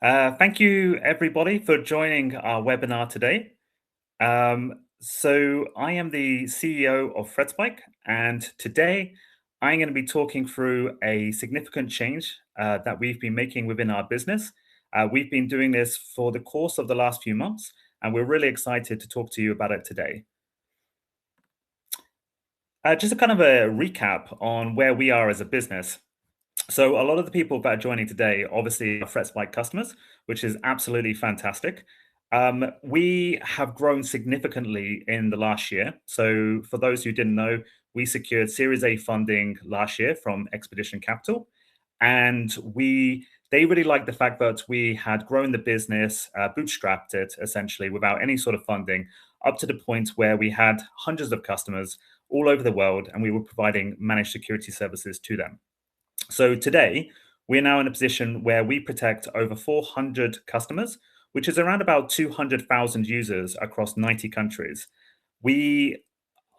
Thank you, everybody, for joining our webinar today. So I am the CEO of ThreatSpike, and today I'm going to be talking through a significant change that we've been making within our business. We've been doing this for the course of the last few months, and we're really excited to talk to you about it today. Just a kind of a recap on where we are as a business. So a lot of the people that are joining today obviously are ThreatSpike customers, which is absolutely fantastic. We have grown significantly in the last year. So for those who didn't know, we secured Series A funding last year from Expedition Capital. And they really liked the fact that we had grown the business, bootstrapped it essentially without any sort of funding, up to the point where we had hundreds of customers all over the world, and we were providing managed security services to them. So today, we're now in a position where we protect over 400 customers, which is around about 200,000 users across 90 countries. We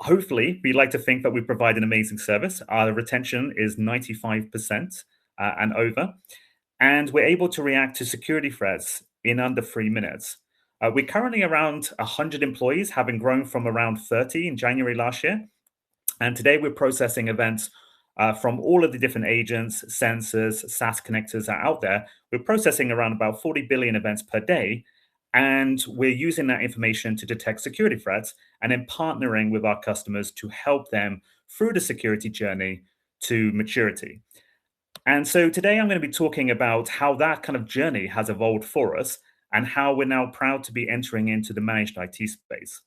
like to think that we provide an amazing service. Our retention is 95% and over, and we're able to react to security threats in under 3 minutes. We're currently around 100 employees, having grown from around 30 in January last year. And today we're processing events from all of the different agents, sensors, SaaS connectors that are out there. We're processing around about 40 billion events per day. And we're using that information to detect security threats and then partnering with our customers to help them through the security journey to maturity. And so today I'm going to be talking about how that kind of journey has evolved for us and how we're now proud to be entering into the managed IT space.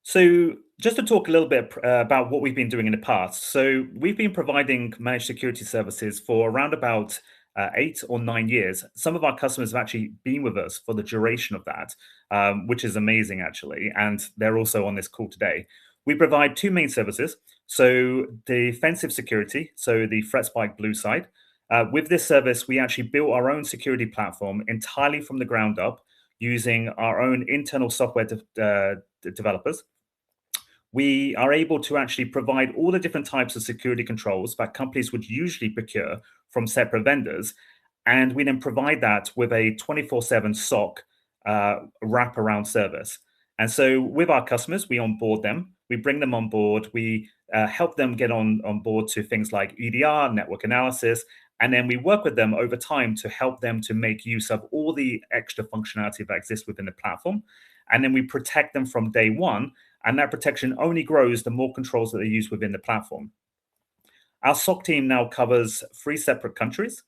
So just to talk a little bit about what we've been doing in the past. So we've been providing managed security services for around about 8 or 9 years. Some of our customers have actually been with us for the duration of that, which is amazing, actually. And they're also on this call today. We provide 2 main services. So defensive security, so the ThreatSpike Blue side. With this service, we actually built our own security platform entirely from the ground up using our own internal software developers. We are able to actually provide all the different types of security controls that companies would usually procure from separate vendors. And we then provide that with a 24/7 SOC wraparound service. And so with our customers, we onboard them, we bring them on board, we help them get on board to things like EDR, network analysis, and then we work with them over time to help them to make use of all the extra functionality that exists within the platform. And then we protect them from day one. And that protection only grows the more controls that they use within the platform. Our SOC team now covers 3 separate countries,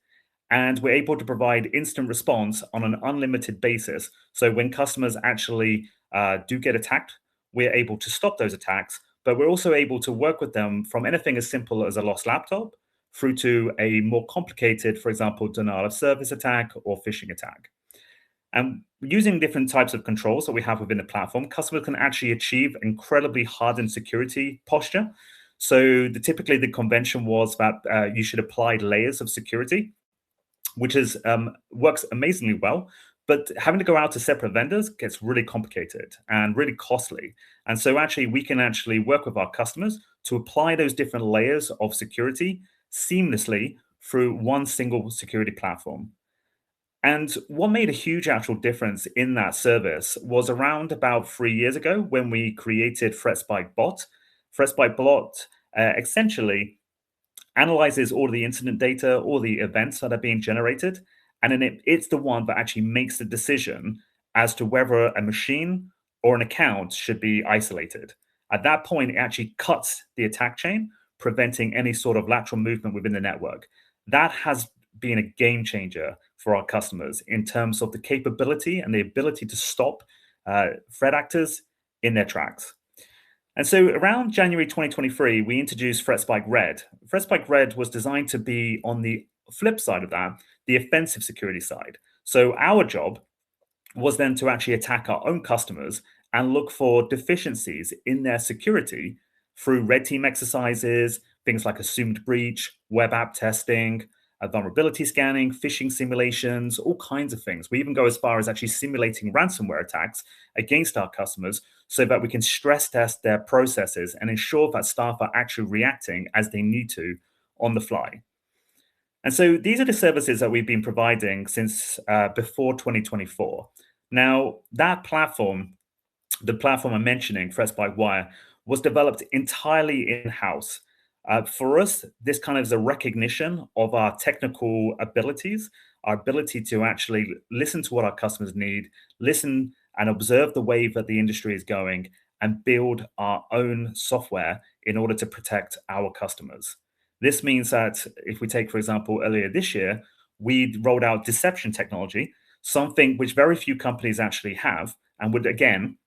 and we're able to provide instant response on an unlimited basis. So when customers actually do get attacked, we're able to stop those attacks, but we're also able to work with them from anything as simple as a lost laptop through to a more complicated, for example, denial of service attack or phishing attack. And using different types of controls that we have within the platform, customers can actually achieve incredibly hardened security posture. So typically the convention was that you should apply layers of security, which works amazingly well. But having to go out to separate vendors gets really complicated and really costly. And so actually we can actually work with our customers to apply those different layers of security seamlessly through one single security platform. And what made a huge actual difference in that service was around about 3 years ago when we created ThreatSpike Bot. ThreatSpike Bot essentially analyzes all of the incident data, all the events that are being generated, and then it's the one that actually makes the decision as to whether a machine or an account should be isolated. At that point, it actually cuts the attack chain, preventing any sort of lateral movement within the network. That has been a game changer for our customers in terms of the capability and the ability to stop threat actors in their tracks. And so around January 2023, we introduced ThreatSpike Red. ThreatSpike Red was designed to be on the flip side of that, the offensive security side. So our job was then to actually attack our own customers and look for deficiencies in their security through red team exercises, things like assumed breach, web app testing, vulnerability scanning, phishing simulations, all kinds of things. We even go as far as actually simulating ransomware attacks against our customers so that we can stress test their processes and ensure that staff are actually reacting as they need to on the fly. And so these are the services that we've been providing since before 2024. Now, that platform, the platform I'm mentioning, ThreatSpike Wire, was developed entirely in-house. For us, this kind of is a recognition of our technical abilities, our ability to actually listen to what our customers need, listen and observe the wave that the industry is going, and build our own software in order to protect our customers. This means that if we take, for example, earlier this year, we rolled out deception technology, something which very few companies actually have, and would again,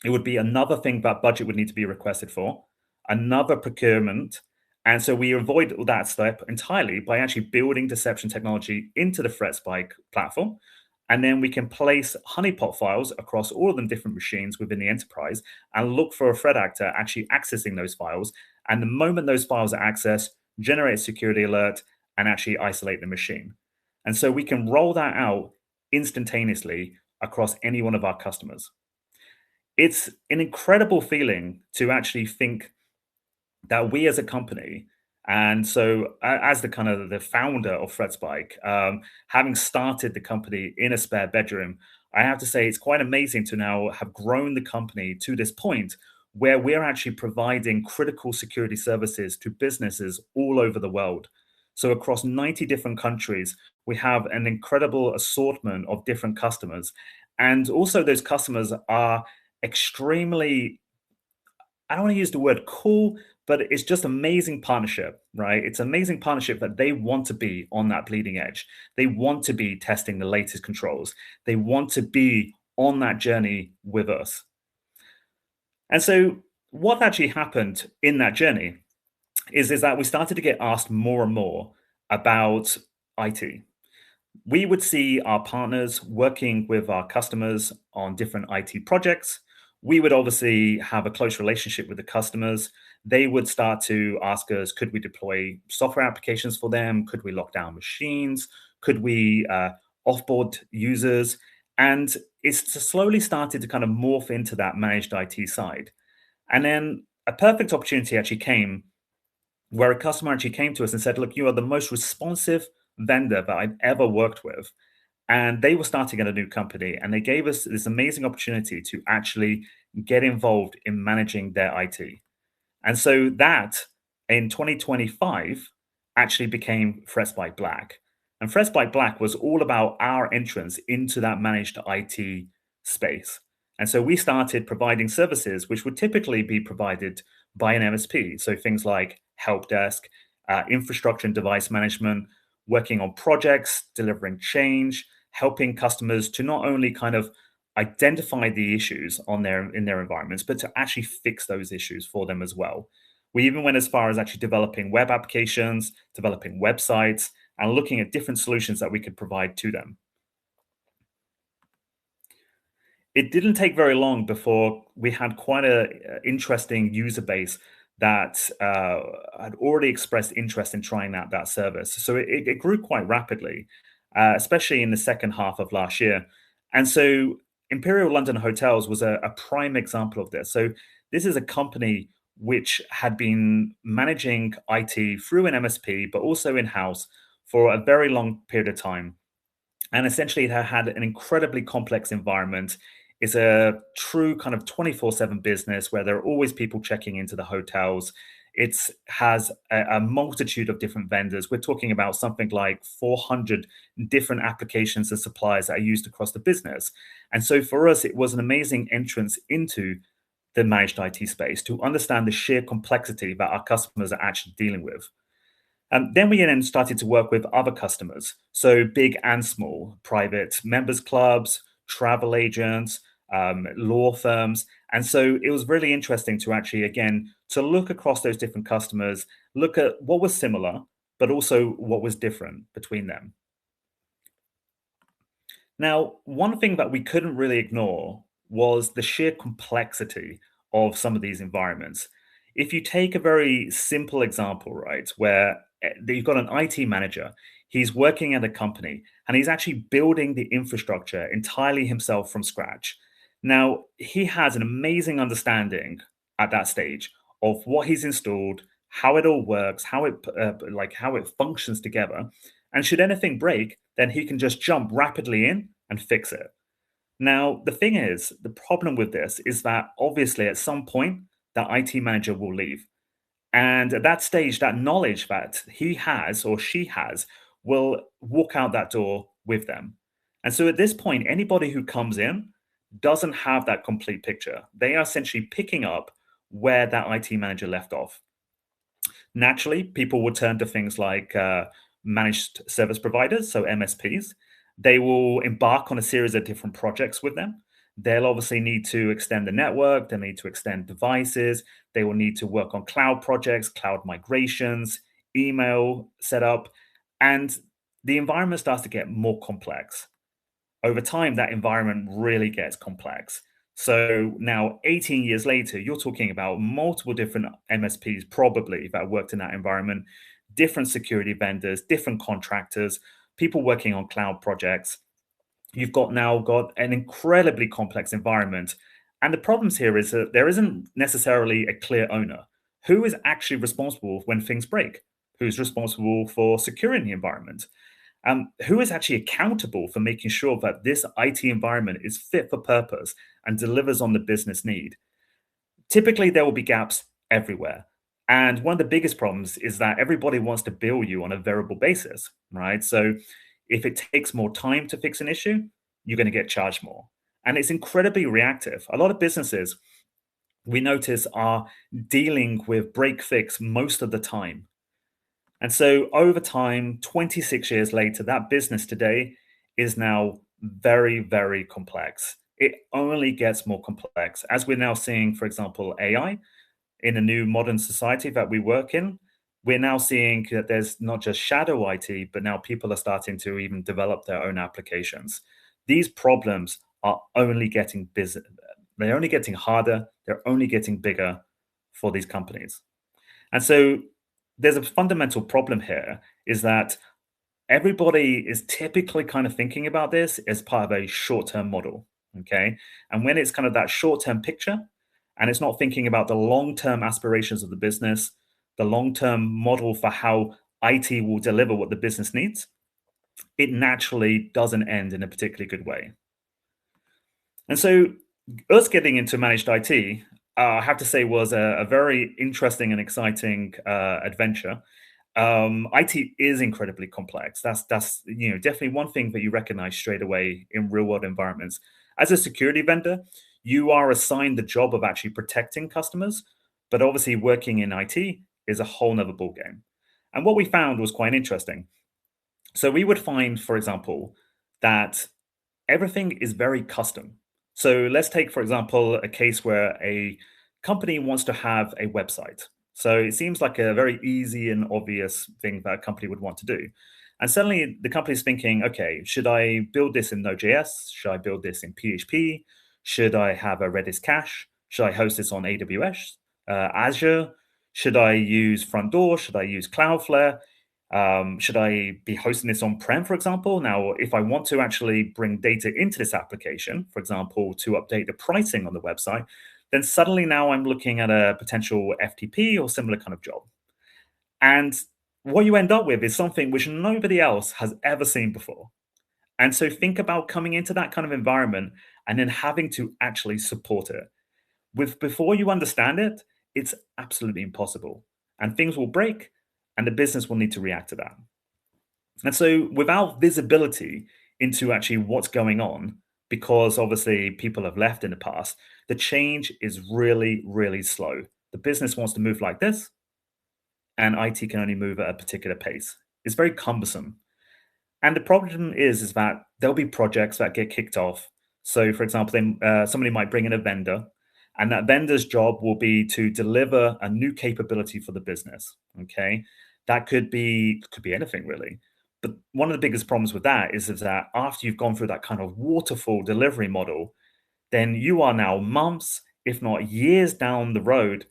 it would be another thing that budget would need to be requested for, another procurement. And so we avoid that step entirely by actually building deception technology into the ThreatSpike platform. And then we can place honeypot files across all of the different machines within the enterprise and look for a threat actor actually accessing those files. And the moment those files are accessed, generate a security alert and actually isolate the machine. And so we can roll that out instantaneously across any one of our customers. It's an incredible feeling to actually think that we as a company, and so as the kind of the founder of ThreatSpike, having started the company in a spare bedroom, I have to say it's quite amazing to now have grown the company to this point where we're actually providing critical security services to businesses all over the world. So across 90 different countries, we have an incredible assortment of different customers. And also those customers are extremely, I don't want to use the word cool, but it's just amazing partnership, right? It's amazing partnership that they want to be on that bleeding edge. They want to be testing the latest controls. They want to be on that journey with us. And so what actually happened in that journey is that we started to get asked more and more about IT. We would see our partners working with our customers on different IT projects. We would obviously have a close relationship with the customers. They would start to ask us, could we deploy software applications for them? Could we lock down machines? Could we offboard users? And it's slowly started to kind of morph into that managed IT side. And then a perfect opportunity actually came where a customer actually came to us and said, look, you are the most responsive vendor that I've ever worked with. And they were starting at a new company and they gave us this amazing opportunity to actually get involved in managing their IT. And so that in 2025 actually became ThreatSpike Black. And ThreatSpike Black was all about our entrance into that managed IT space. And so we started providing services which would typically be provided by an MSP. So things like help desk, infrastructure and device management, working on projects, delivering change, helping customers to not only kind of identify the issues in their environments, but to actually fix those issues for them as well. We even went as far as actually developing web applications, developing websites, and looking at different solutions that we could provide to them. It didn't take very long before we had quite an interesting user base that had already expressed interest in trying out that service. So it grew quite rapidly, especially in the second half of last year. And so Imperial London Hotels was a prime example of this. So this is a company which had been managing IT through an MSP, but also in-house for a very long period of time. And essentially it had an incredibly complex environment. It's a true kind of 24/7 business where there are always people checking into the hotels. It has a multitude of different vendors. We're talking about something like 400 different applications and suppliers that are used across the business. And so for us, it was an amazing entrance into the managed IT space to understand the sheer complexity that our customers are actually dealing with. And then we then started to work with other customers, so big and small, private members clubs, travel agents, law firms. And so it was really interesting to actually, again, to look across those different customers, look at what was similar, but also what was different between them. Now, one thing that we couldn't really ignore was the sheer complexity of some of these environments. If you take a very simple example, right, where you've got an IT manager, he's working at a company and he's actually building the infrastructure entirely himself from scratch. Now, he has an amazing understanding at that stage of what he's installed, how it all works, how it functions together. And should anything break, then he can just jump rapidly in and fix it. Now, the thing is, the problem with this is that obviously at some point, that IT manager will leave. And at that stage, that knowledge that he has or she has will walk out that door with them. And so at this point, anybody who comes in doesn't have that complete picture. They are essentially picking up where that IT manager left off. Naturally, people will turn to things like managed service providers, so MSPs. They will embark on a series of different projects with them. They'll obviously need to extend the network, they need to extend devices, they will need to work on cloud projects, cloud migrations, email setup, and the environment starts to get more complex. Over time, that environment really gets complex. So now, 18 years later, you're talking about multiple different MSPs probably that worked in that environment, different security vendors, different contractors, people working on cloud projects. You've got an incredibly complex environment. And the problems here is that there isn't necessarily a clear owner. Who is actually responsible when things break? Who's responsible for securing the environment? Who is actually accountable for making sure that this IT environment is fit for purpose and delivers on the business need? Typically, there will be gaps everywhere. And one of the biggest problems is that everybody wants to bill you on a variable basis, right? So if it takes more time to fix an issue, you're going to get charged more. And it's incredibly reactive. A lot of businesses we notice are dealing with break fix most of the time. And so over time, 26 years later, that business today is now very, very complex. It only gets more complex. As we're now seeing, for example, AI in a new modern society that we work in, we're now seeing that there's not just shadow IT, but now people are starting to even develop their own applications. These problems are only getting busy. They're only getting harder. They're only getting bigger for these companies. And so there's a fundamental problem here is that everybody is typically kind of thinking about this as part of a short-term model. Okay. And when it's kind of that short-term picture and it's not thinking about the long-term aspirations of the business, the long-term model for how IT will deliver what the business needs, it naturally doesn't end in a particularly good way. And so us getting into managed IT, I have to say, was a very interesting and exciting adventure. IT is incredibly complex. That's definitely one thing that you recognize straight away in real world environments. As a security vendor, you are assigned the job of actually protecting customers, but obviously working in IT is a whole nother ballgame. And what we found was quite interesting. So we would find, for example, that everything is very custom. So let's take, for example, a case where a company wants to have a website. So it seems like a very easy and obvious thing that a company would want to do. And suddenly the company is thinking, okay, should I build this in Node.js? Should I build this in PHP? Should I have a Redis cache? Should I host this on AWS, Azure? Should I use Front Door? Should I use Cloudflare? Should I be hosting this on-prem, for example? Now, if I want to actually bring data into this application, for example, to update the pricing on the website, then suddenly now I'm looking at a potential FTP or similar kind of job. And what you end up with is something which nobody else has ever seen before. And so think about coming into that kind of environment and then having to actually support it. Before you understand it, it's absolutely impossible. And things will break and the business will need to react to that. And so without visibility into actually what's going on, because obviously people have left in the past, the change is really, really slow. The business wants to move like this, and IT can only move at a particular pace. It's very cumbersome. And the problem is that there'll be projects that get kicked off. So, for example, somebody might bring in a vendor, and that vendor's job will be to deliver a new capability for the business. Okay, that could be anything really. But one of the biggest problems with that is that after you've gone through that kind of waterfall delivery model, then you are now months, if not years down the road,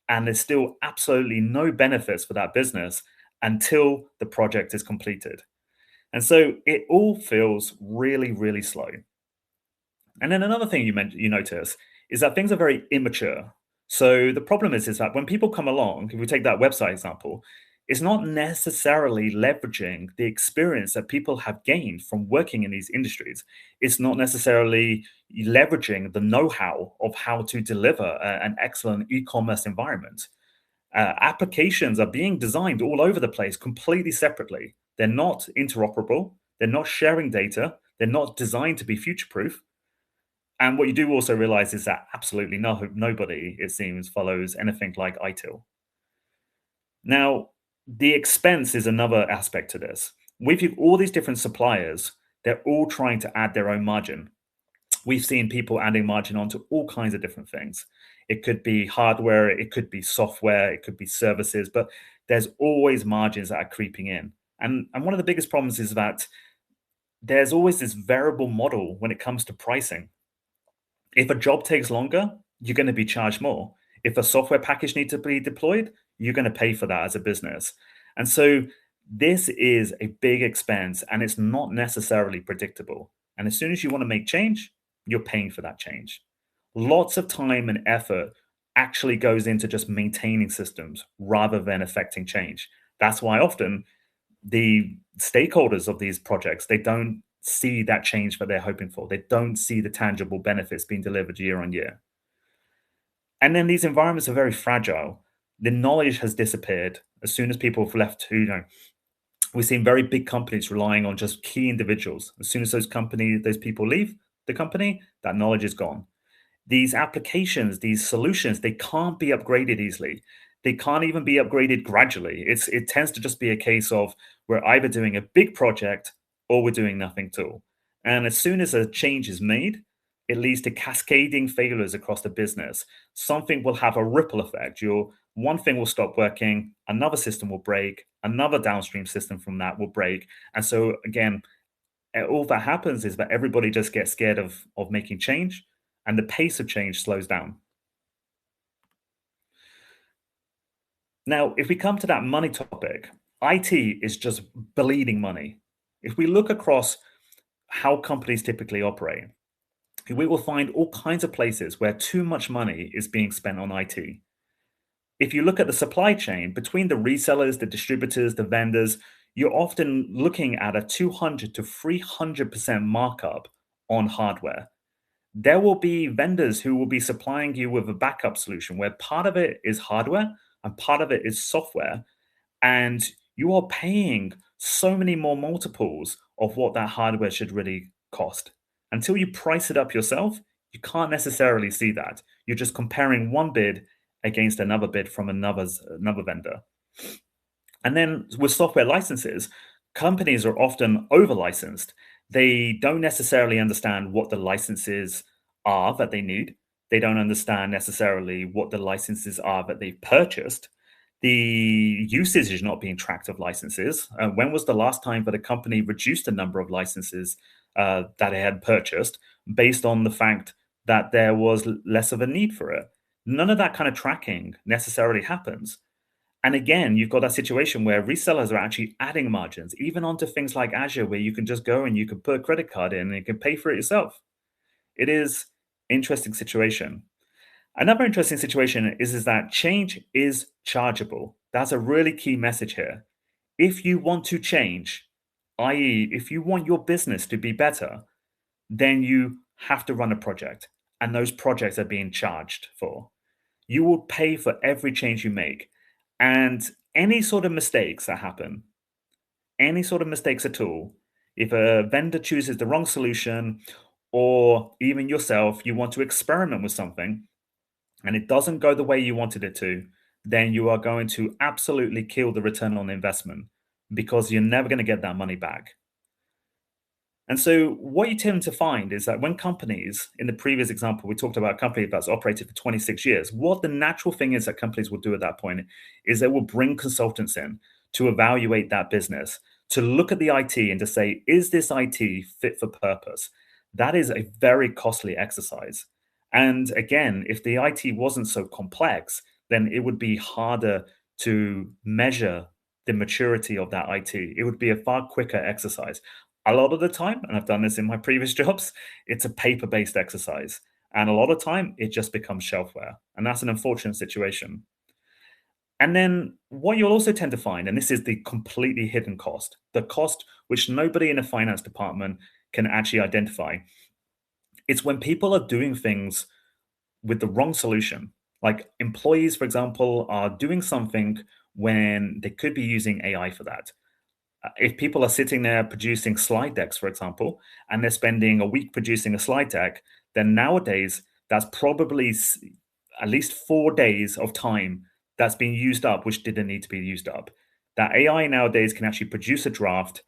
and there's still absolutely no benefits for that business until the project is completed. And so it all feels really, really slow. And then another thing you notice is that things are very immature. So the problem is that when people come along, if we take that website example, it's not necessarily leveraging the experience that people have gained from working in these industries. It's not necessarily leveraging the know-how of how to deliver an excellent e-commerce environment. Applications are being designed all over the place completely separately. They're not interoperable. They're not sharing data. They're not designed to be future-proof. And what you do also realize is that absolutely nobody, it seems, follows anything like ITIL. Now, the expense is another aspect to this. With all these different suppliers, they're all trying to add their own margin. We've seen people adding margin onto all kinds of different things. It could be hardware, it could be software, it could be services, but there's always margins that are creeping in. And one of the biggest problems is that there's always this variable model when it comes to pricing. If a job takes longer, you're going to be charged more. If a software package needs to be deployed, you're going to pay for that as a business. And so this is a big expense and it's not necessarily predictable. And as soon as you want to make change, you're paying for that change. Lots of time and effort actually goes into just maintaining systems rather than affecting change. That's why often the stakeholders of these projects, they don't see that change that they're hoping for. They don't see the tangible benefits being delivered year on year. And then these environments are very fragile. The knowledge has disappeared as soon as people have left. We've seen very big companies relying on just key individuals. As soon as those people leave the company, that knowledge is gone. These applications, these solutions, they can't be upgraded easily. They can't even be upgraded gradually. It tends to just be a case of we're either doing a big project or we're doing nothing at all. And as soon as a change is made, it leads to cascading failures across the business. Something will have a ripple effect. Your one thing will stop working, another system will break, another downstream system from that will break. And so again, all that happens is that everybody just gets scared of making change and the pace of change slows down. Now, if we come to that money topic, IT is just bleeding money. If we look across how companies typically operate, we will find all kinds of places where too much money is being spent on IT. If you look at the supply chain between the resellers, the distributors, the vendors, you're often looking at a 200 to 300% markup on hardware. There will be vendors who will be supplying you with a backup solution where part of it is hardware and part of it is software. And you are paying so many more multiples of what that hardware should really cost. Until you price it up yourself, you can't necessarily see that. You're just comparing one bid against another bid from another vendor. And then with software licenses, companies are often over licensed. They don't necessarily understand what the licenses are that they need. They don't understand necessarily what the licenses are that they've purchased. The usage is not being tracked of licenses. When was the last time that a company reduced the number of licenses that it had purchased based on the fact that there was less of a need for it? None of that kind of tracking necessarily happens. And again, you've got that situation where resellers are actually adding margins, even onto things like Azure, where you can just go and you can put a credit card in and you can pay for it yourself. It is an interesting situation. Another interesting situation is that change is chargeable. That's a really key message here. If you want to change, i.e., if you want your business to be better, then you have to run a project, and those projects are being charged for. You will pay for every change you make. And any sort of mistakes that happen, any sort of mistakes at all, if a vendor chooses the wrong solution, or even yourself, you want to experiment with something and it doesn't go the way you wanted it to, then you are going to absolutely kill the return on investment because you're never going to get that money back. And so what you tend to find is that when companies, in the previous example, we talked about a company that's operated for 26 years, what the natural thing is that companies will do at that point is they will bring consultants in to evaluate that business, to look at the IT and to say, is this IT fit for purpose? That is a very costly exercise. And again, if the IT wasn't so complex, then it would be harder to measure the maturity of that IT. It would be a far quicker exercise. A lot of the time, and I've done this in my previous jobs, it's a paper-based exercise. And a lot of time, it just becomes shelfware. And that's an unfortunate situation. And then what you'll also tend to find, and this is the completely hidden cost, the cost which nobody in a finance department can actually identify. It's when people are doing things with the wrong solution. Like employees, for example, are doing something when they could be using AI for that. If people are sitting there producing slide decks, for example, and they're spending a week producing a slide deck, then nowadays that's probably at least 4 days of time that's being used up, which didn't need to be used up. That AI nowadays can actually produce a draft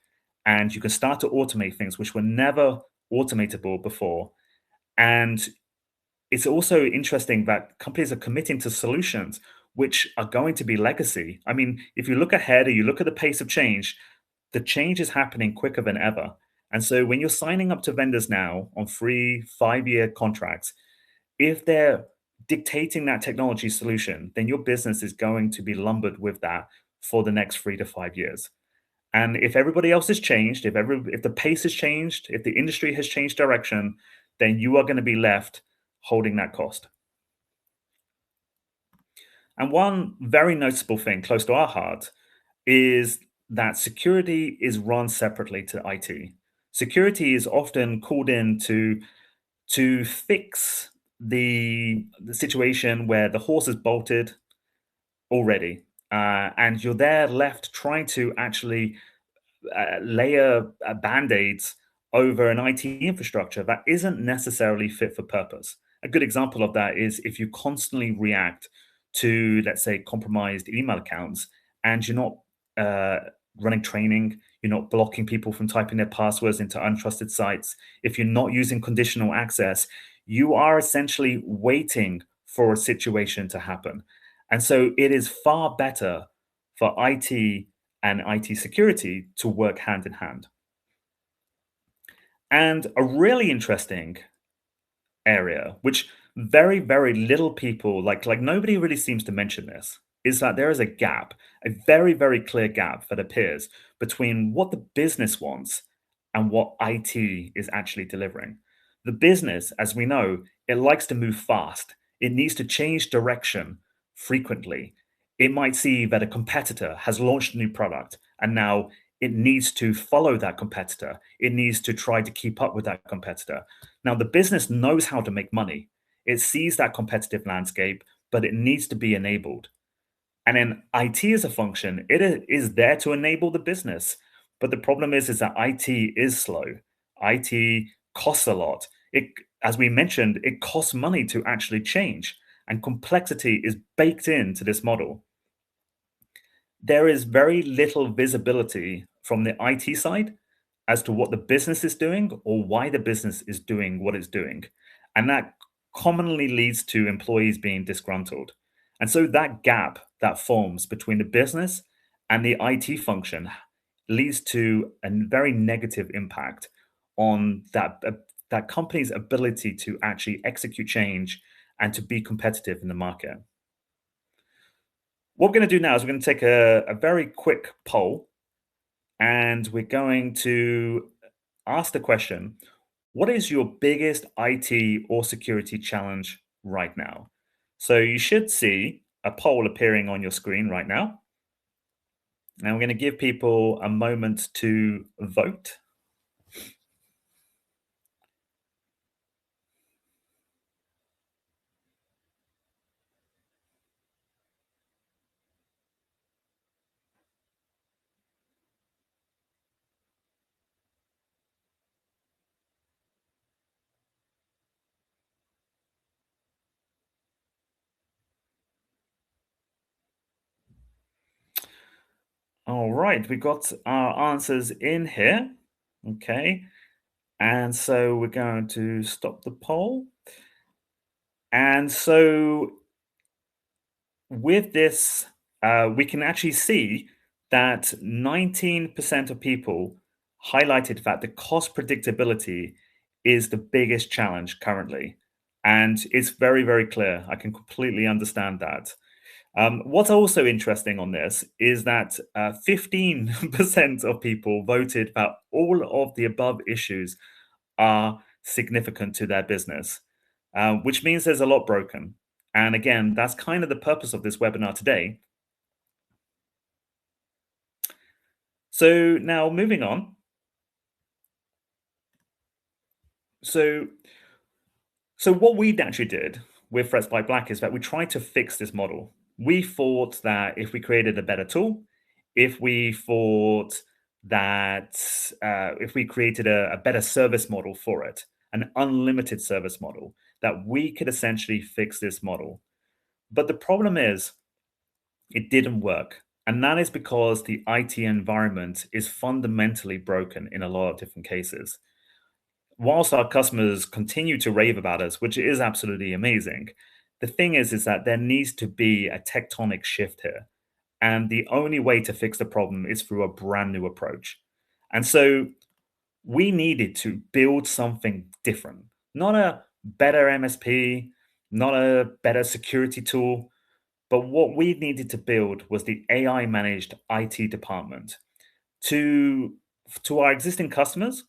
and you can start to automate things which were never automatable before. And it's also interesting that companies are committing to solutions which are going to be legacy. I mean, if you look ahead or you look at the pace of change, the change is happening quicker than ever. And so when you're signing up to vendors now on 3, 5 year contracts, if they're dictating that technology solution, then your business is going to be lumbered with that for the next 3 to 5 years. And if everybody else has changed, if the pace has changed, if the industry has changed direction, then you are going to be left holding that cost. And one very noticeable thing close to our heart is that security is run separately to IT. Security is often called in to fix the situation where the horse is bolted already, and you're there left trying to actually layer band-aids over an IT infrastructure that isn't necessarily fit for purpose. A good example of that is if you constantly react to, let's say, compromised email accounts and you're not running training, you're not blocking people from typing their passwords into untrusted sites, if you're not using conditional access, you are essentially waiting for a situation to happen. And so it is far better for IT and IT security to work hand in hand. And a really interesting area, which very, very little people like nobody really seems to mention this, is that there is a gap, a very, very clear gap that appears between what the business wants and what IT is actually delivering. The business, as we know, it likes to move fast. It needs to change direction frequently. It might see that a competitor has launched a new product and now it needs to follow that competitor. It needs to try to keep up with that competitor. Now, the business knows how to make money. It sees that competitive landscape, but it needs to be enabled. And then IT as a function, is there to enable the business. But the problem is that IT is slow. IT costs a lot. As we mentioned, it costs money to actually change, and complexity is baked into this model. There is very little visibility from the IT side as to what the business is doing or why the business is doing what it's doing. And that commonly leads to employees being disgruntled. And so that gap that forms between the business and the IT function leads to a very negative impact on that company's ability to actually execute change and to be competitive in the market. What we're going to do now is we're going to take a very quick poll and we're going to ask the question, what is your biggest IT or security challenge right now? So you should see a poll appearing on your screen right now. And we're going to give people a moment to vote. All right, we got our answers in here. Okay. And so we're going to stop the poll. And so with this, we can actually see that 19% of people highlighted that the cost predictability is the biggest challenge currently. And it's very, very clear. I can completely understand that. What's also interesting on this is that 15% of people voted that all of the above issues are significant to their business. which means there's a lot broken. And again, that's kind of the purpose of this webinar today. So now moving on. So So what we actually did with ThreatSpike Black is that we tried to fix this model. We thought that if we created a better tool, if we thought that if we created a better service model for it, an unlimited service model, that we could essentially fix this model. But the problem is, it didn't work. And that is because the IT environment is fundamentally broken in a lot of different cases. Whilst our customers continue to rave about us, which is absolutely amazing, the thing is that there needs to be a tectonic shift here. And the only way to fix the problem is through a brand new approach. And so we needed to build something different, not a better MSP, not a better security tool, but what we needed to build was the AI managed IT department. To, to our existing customers,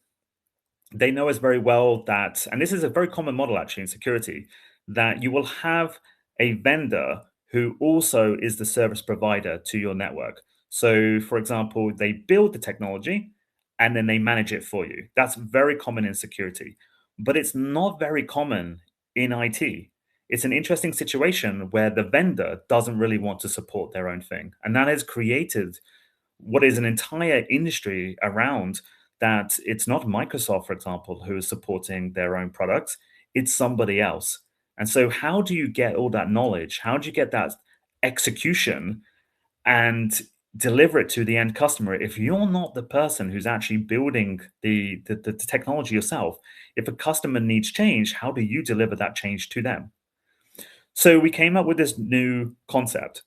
they know us very well that, and this is a very common model actually in security, that you will have a vendor who also is the service provider to your network. So, for example, they build the technology and then they manage it for you. That's very common in security, but it's not very common in IT. It's an interesting situation where the vendor doesn't really want to support their own thing. And that has created what is an entire industry around that. It's not Microsoft, for example, who is supporting their own products, it's somebody else. And so, how do you get all that knowledge? How do you get that execution and deliver it to the end customer if you're not the person who's actually building the technology yourself? If a customer needs change, how do you deliver that change to them? So, we came up with this new concept,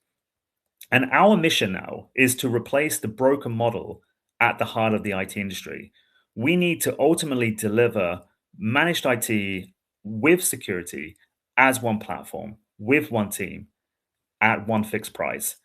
and our mission now is to replace the broken model at the heart of the IT industry. We need to ultimately deliver managed IT with security as one platform, with one team, at one fixed price.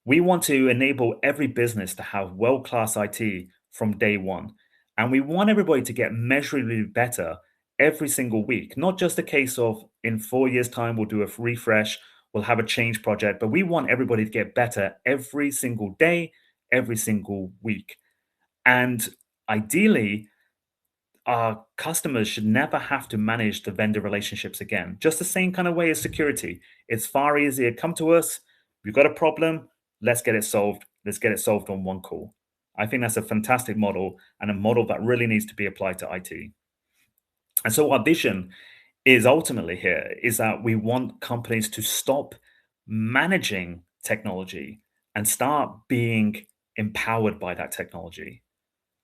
We want to enable every business to have world class IT from day one. And we want everybody to get measurably better every single week, not just a case of in 4 years' time, we'll do a refresh, we'll have a change project, but we want everybody to get better every single day, every single week. And ideally, our customers should never have to manage the vendor relationships again. Just the same kind of way as security. It's far easier. Come to us. We've got a problem. Let's get it solved. Let's get it solved on one call. I think that's a fantastic model and a model that really needs to be applied to IT. And so our vision is ultimately here is that we want companies to stop managing technology and start being empowered by that technology.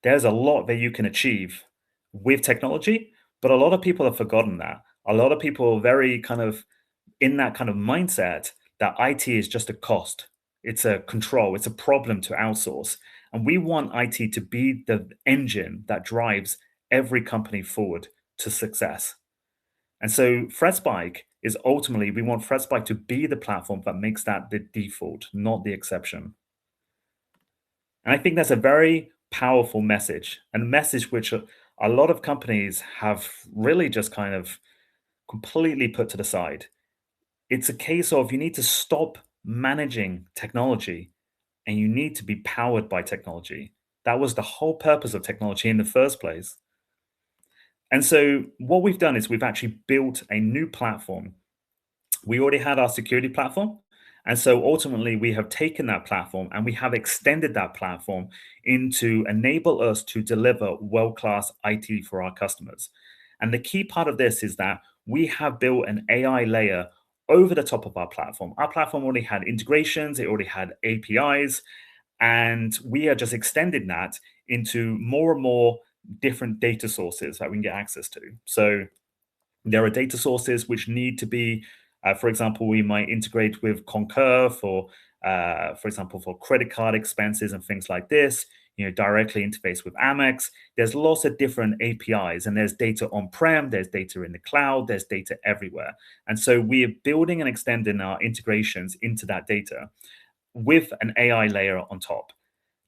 There's a lot that you can achieve with technology, but a lot of people have forgotten that. A lot of people are very kind of in that kind of mindset that IT is just a cost. It's a control, it's a problem to outsource. And we want IT to be the engine that drives every company forward to success. And so ThreatSpike is ultimately, we want ThreatSpike to be the platform that makes that the default, not the exception. And I think that's a very powerful message, and a message which a lot of companies have really just kind of completely put to the side. It's a case of you need to stop managing technology and you need to be powered by technology. That was the whole purpose of technology in the first place. And so, what we've done is we've actually built a new platform. We already had our security platform. And so ultimately, we have taken that platform and we have extended that platform into enable us to deliver world class IT for our customers. And the key part of this is that we have built an AI layer over the top of our platform. Our platform already had integrations, it already had APIs, and we are just extending that into more and more different data sources that we can get access to. So there are data sources which need to be, for example, we might integrate with Concur for example, for credit card expenses and things like this. You know, directly interface with Amex. There's lots of different APIs, and there's data on-prem, there's data in the cloud, there's data everywhere. And so we are building and extending our integrations into that data with an AI layer on top.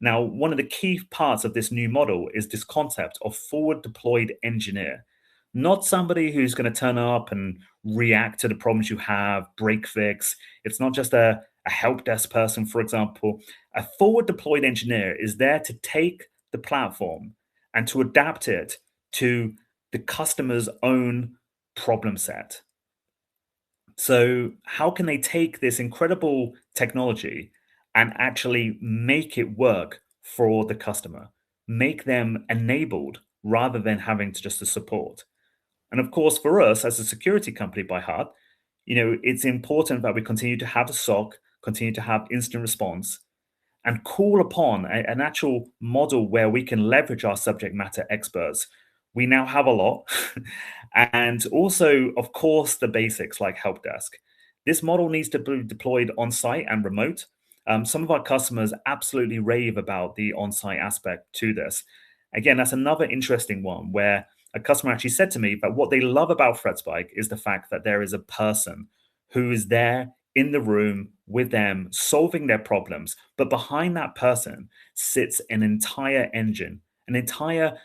Now, one of the key parts of this new model is this concept of forward deployed engineer. Not somebody who's going to turn up and react to the problems you have, break fix. It's not just a help desk person, for example. A forward deployed engineer is there to take the platform and to adapt it to the customer's own problem set. So, how can they take this incredible technology and actually make it work for the customer, make them enabled rather than having to just to support? And of course, for us as a security company by heart, it's important that we continue to have a SOC, continue to have instant response, and call upon an actual model where we can leverage our subject matter experts. We now have a lot. And also, of course, the basics like help desk. This model needs to be deployed on site and remote. Some of our customers absolutely rave about the on site aspect to this. Again, that's another interesting one where a customer actually said to me that what they love about ThreatSpike is the fact that there is a person who is there in the room with them, solving their problems. But behind that person sits an entire engine, an entire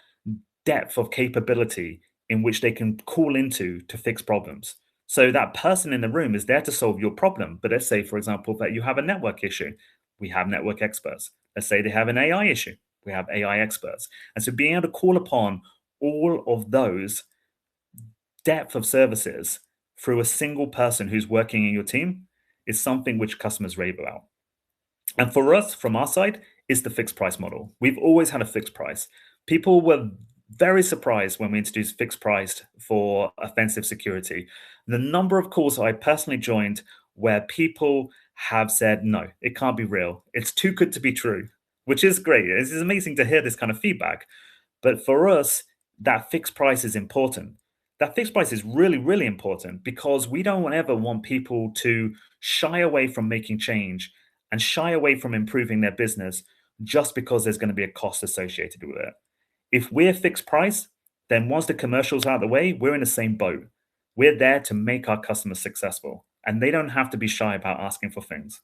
depth of capability in which they can call into to fix problems. So that person in the room is there to solve your problem. But let's say, for example, that you have a network issue. We have network experts. Let's say they have an AI issue. We have AI experts. And so being able to call upon all of those depth of services through a single person who's working in your team is something which customers rave about. And for us, from our side, is the fixed price model. We've always had a fixed price. People were very surprised when we introduced fixed price for offensive security. The number of calls I personally joined where people have said, no, it can't be real. It's too good to be true, which is great. It's amazing to hear this kind of feedback. But for us, that fixed price is important. That fixed price is really, really important because we don't ever want people to shy away from making change and shy away from improving their business just because there's going to be a cost associated with it. If we're fixed price, then once the commercials are out of the way, we're in the same boat. We're there to make our customers successful, and they don't have to be shy about asking for things.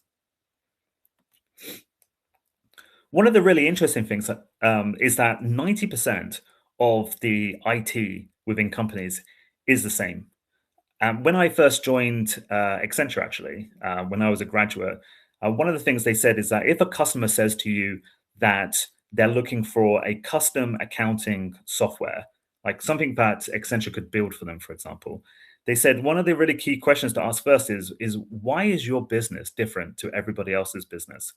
One of the really interesting things is that 90% of the IT within companies is the same. When I first joined Accenture, actually, when I was a graduate, one of the things they said is that if a customer says to you that they're looking for a custom accounting software, like something that Accenture could build for them, for example, they said one of the really key questions to ask first is why is your business different to everybody else's business?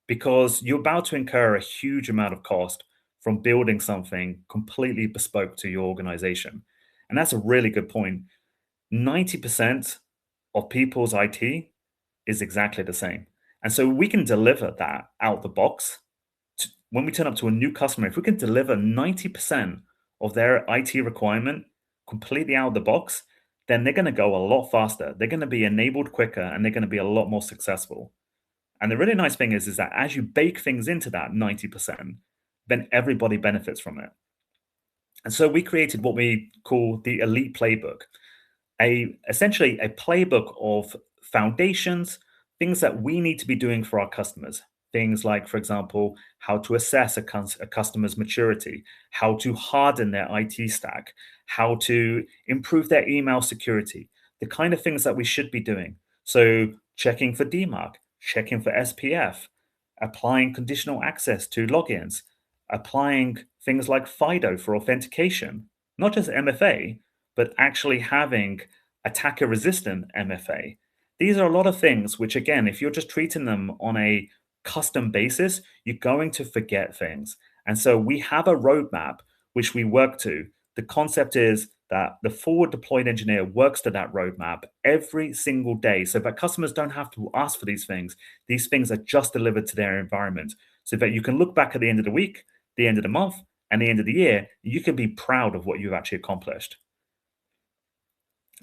Because you're about to incur a huge amount of cost from building something completely bespoke to your organization. And that's a really good point. 90% of people's IT is exactly the same. And so we can deliver that out the box. When we turn up to a new customer, if we can deliver 90% of their IT requirement completely out of the box, then they're going to go a lot faster. They're going to be enabled quicker and they're going to be a lot more successful. And the really nice thing is that as you bake things into that 90%, then everybody benefits from it. And so we created what we call the Elite Playbook, essentially a playbook of foundations, things that we need to be doing for our customers. Things like, for example, how to assess a customer's maturity, how to harden their IT stack, how to improve their email security, the kind of things that we should be doing. So checking for DMARC, checking for SPF, applying conditional access to logins, applying things like FIDO for authentication, not just MFA, but actually having attacker resistant MFA. These are a lot of things which, again, if you're just treating them on a custom basis, you're going to forget things. And so we have a roadmap which we work to. The concept is that the forward deployed engineer works to that roadmap every single day so that customers don't have to ask for these things. These things are just delivered to their environment so that you can look back at the end of the week, the end of the month, and the end of the year. You can be proud of what you've actually accomplished.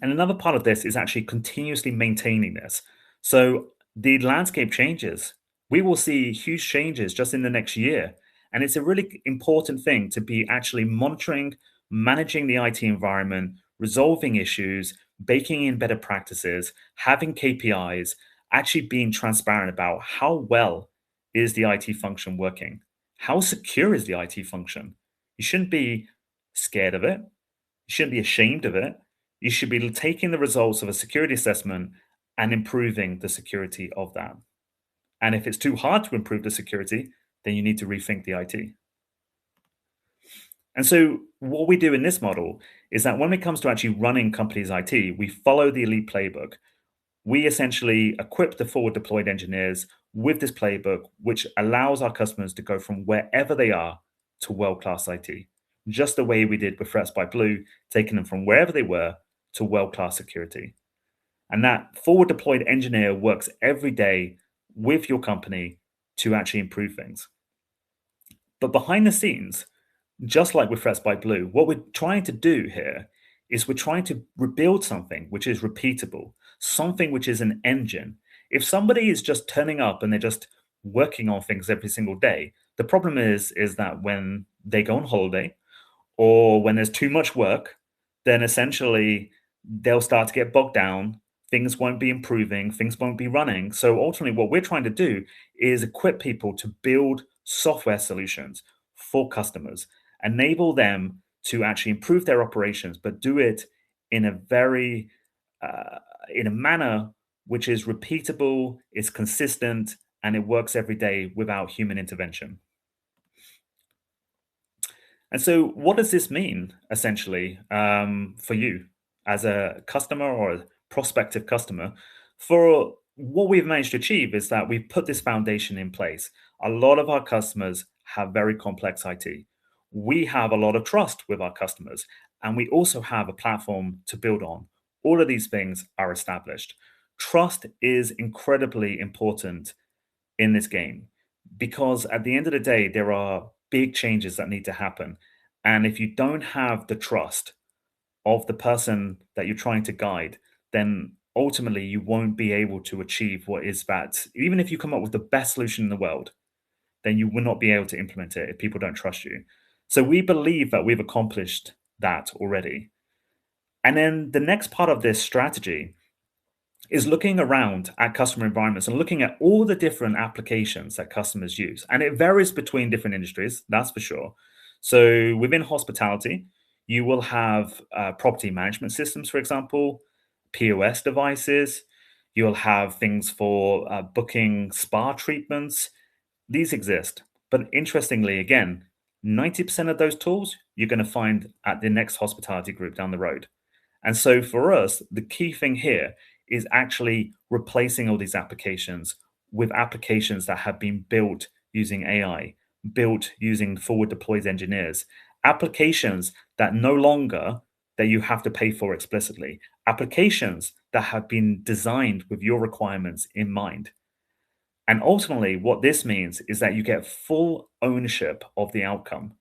And another part of this is actually continuously maintaining this. So the landscape changes. We will see huge changes just in the next year. And it's a really important thing to be actually monitoring, managing the IT environment, resolving issues, baking in better practices, having KPIs, actually being transparent about how well is the IT function working? How secure is the IT function? You shouldn't be scared of it. You shouldn't be ashamed of it. You should be taking the results of a security assessment and improving the security of that. And if it's too hard to improve the security, then you need to rethink the IT. And so, what we do in this model is that when it comes to actually running companies' IT, we follow the elite playbook. We essentially equip the forward deployed engineers with this playbook, which allows our customers to go from wherever they are to world class IT, just the way we did with ThreatSpike Blue, taking them from wherever they were to world class security. And that forward deployed engineer works every day with your company to actually improve things. But behind the scenes, just like with ThreatSpike Blue, what we're trying to do here is we're trying to rebuild something which is repeatable, something which is an engine. If somebody is just turning up and they're just working on things every single day, the problem is that when they go on holiday or when there's too much work, then essentially they'll start to get bogged down. Things won't be improving, things won't be running. So ultimately, what we're trying to do is equip people to build software solutions for customers, enable them to actually improve their operations, but do it in a very in a manner which is repeatable, is consistent, and it works every day without human intervention. And so, what does this mean essentially for you as a customer or a prospective customer? For what we've managed to achieve is that we've put this foundation in place. A lot of our customers have very complex IT. We have a lot of trust with our customers, and we also have a platform to build on. All of these things are established. Trust is incredibly important in this game because at the end of the day, there are big changes that need to happen. And if you don't have the trust of the person that you're trying to guide, then ultimately you won't be able to achieve what is that. Even if you come up with the best solution in the world, then you will not be able to implement it if people don't trust you. So we believe that we've accomplished that already. And then the next part of this strategy is looking around at customer environments and looking at all the different applications that customers use. And it varies between different industries, that's for sure. So within hospitality, you will have property management systems, for example, POS devices. You'll have things for booking spa treatments. These exist. But interestingly, again, 90% of those tools you're going to find at the next hospitality group down the road. And so for us, the key thing here is actually replacing all these applications with applications that have been built using AI, built using forward deployed engineers, applications that no longer that you have to pay for explicitly, applications that have been designed with your requirements in mind. And ultimately, what this means is that you get full ownership of the outcome.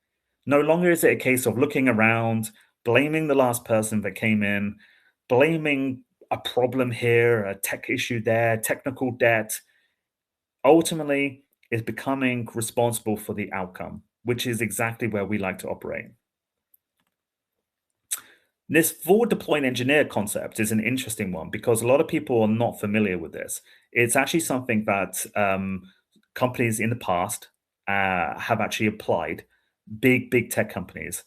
No longer is it a case of looking around, blaming the last person that came in, blaming a problem here, a tech issue there, technical debt. Ultimately, is becoming responsible for the outcome, which is exactly where we like to operate. This forward deployed engineer concept is an interesting one because a lot of people are not familiar with this. It's actually something that companies in the past have actually applied, big tech companies,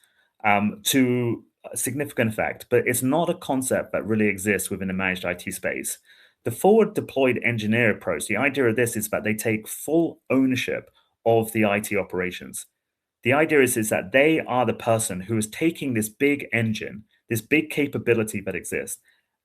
to a significant effect, but it's not a concept that really exists within the managed IT space. The forward deployed engineer approach, the idea of this is that they take full ownership of the IT operations. The idea is that they are the person who is taking this big engine, this big capability that exists,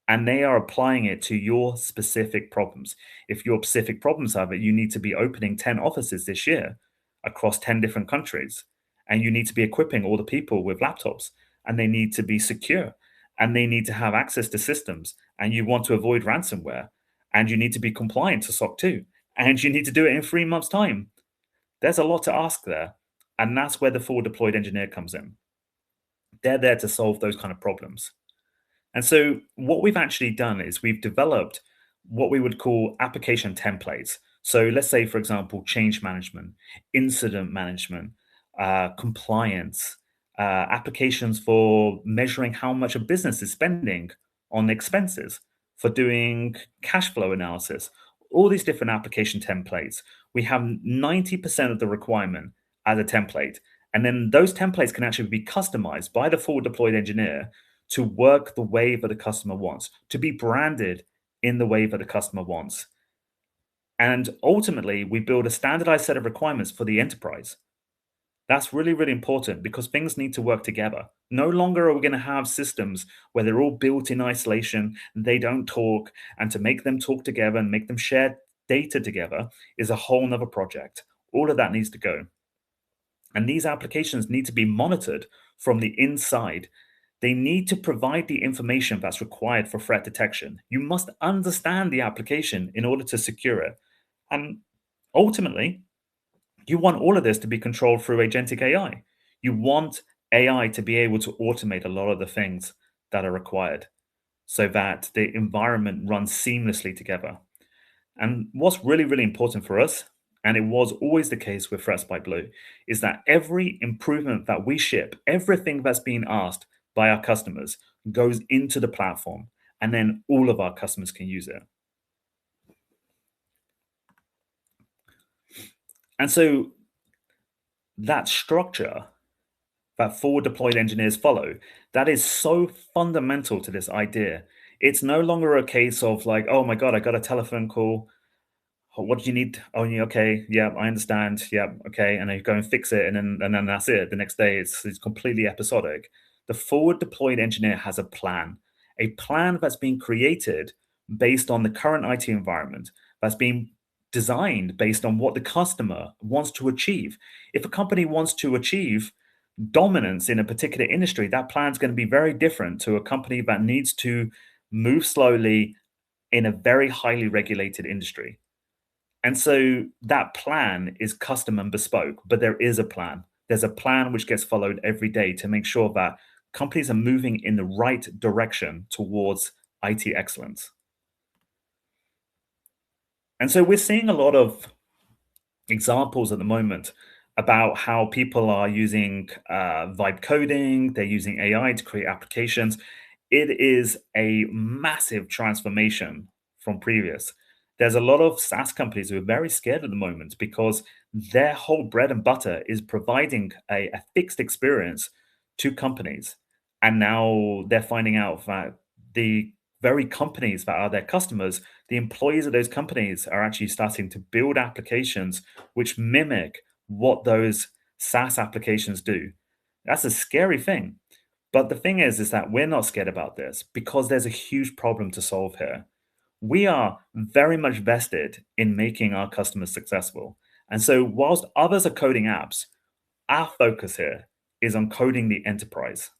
and they are applying it to your specific problems. If your specific problems are that you need to be opening 10 offices this year across 10 different countries, and you need to be equipping all the people with laptops, and they need to be secure, and they need to have access to systems, and you want to avoid ransomware, and you need to be compliant to SOC 2, and you need to do it in 3 months' time. There's a lot to ask there. And that's where the forward deployed engineer comes in. They're there to solve those kind of problems. And so, what we've actually done is we've developed what we would call application templates. So, let's say, for example, change management, incident management, compliance, applications for measuring how much a business is spending on expenses, for doing cash flow analysis, all these different application templates. We have 90% of the requirement as a template. And then those templates can actually be customized by the forward deployed engineer to work the way that the customer wants, to be branded in the way that the customer wants. And ultimately, we build a standardized set of requirements for the enterprise. That's really, really important because things need to work together. No longer are we going to have systems where they're all built in isolation, they don't talk, and to make them talk together and make them share data together is a whole nother project. All of that needs to go. And these applications need to be monitored from the inside. They need to provide the information that's required for threat detection. You must understand the application in order to secure it. And ultimately, you want all of this to be controlled through agentic AI. You want AI to be able to automate a lot of the things that are required so that the environment runs seamlessly together. And what's really, really important for us, and it was always the case with ThreatSpike Blue, is that every improvement that we ship, everything that's being asked by our customers goes into the platform, and then all of our customers can use it. And so that structure that forward deployed engineers follow, that is so fundamental to this idea. It's no longer a case of like, oh my God, I got a telephone call. What do you need? Oh, okay, yeah, I understand. Yeah, okay, and then you go and fix it, and then that's it. The next day, it's completely episodic. The forward deployed engineer has a plan that's being created based on the current IT environment, that's being designed based on what the customer wants to achieve. If a company wants to achieve dominance in a particular industry, that plan is going to be very different to a company that needs to move slowly in a very highly regulated industry. And so that plan is custom and bespoke, but there is a plan. There's a plan which gets followed every day to make sure that companies are moving in the right direction towards IT excellence. And so we're seeing a lot of examples at the moment about how people are using vibe coding, they're using AI to create applications. It is a massive transformation from previous. There's a lot of SaaS companies who are very scared at the moment because their whole bread and butter is providing a fixed experience to companies. And now they're finding out that the very companies that are their customers, the employees of those companies are actually starting to build applications which mimic what those SaaS applications do. That's a scary thing. But the thing is that we're not scared about this because there's a huge problem to solve here. We are very much vested in making our customers successful. And so, whilst others are coding apps, our focus here is on coding the enterprise.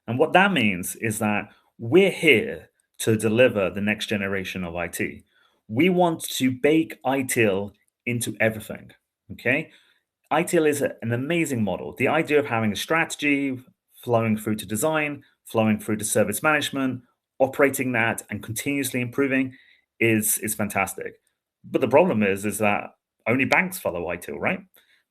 And what that means is that we're here to deliver the next generation of IT. We want to bake ITIL into everything. Okay. ITIL is an amazing model. The idea of having a strategy flowing through to design, flowing through to service management, operating that and continuously improving is fantastic. But the problem is that only banks follow ITIL, right?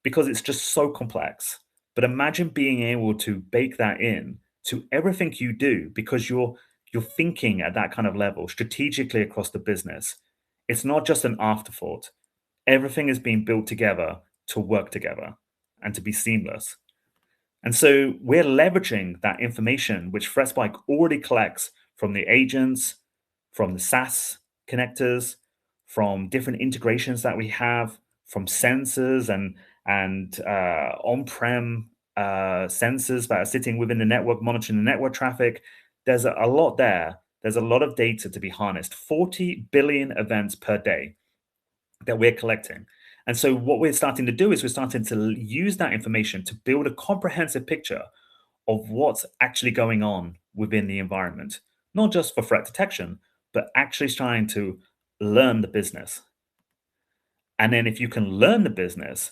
Because it's just so complex. But imagine being able to bake that in to everything you do because you're thinking at that kind of level strategically across the business. It's not just an afterthought. Everything is being built together to work together and to be seamless. And so we're leveraging that information which ThreatSpike already collects from the agents, from the SaaS connectors, from different integrations that we have, from sensors and on-prem sensors that are sitting within the network, monitoring the network traffic. There's a lot there. There's a lot of data to be harnessed. 40 billion events per day that we're collecting. And so what we're starting to do is we're starting to use that information to build a comprehensive picture of what's actually going on within the environment, not just for threat detection, but actually trying to learn the business. And then if you can learn the business,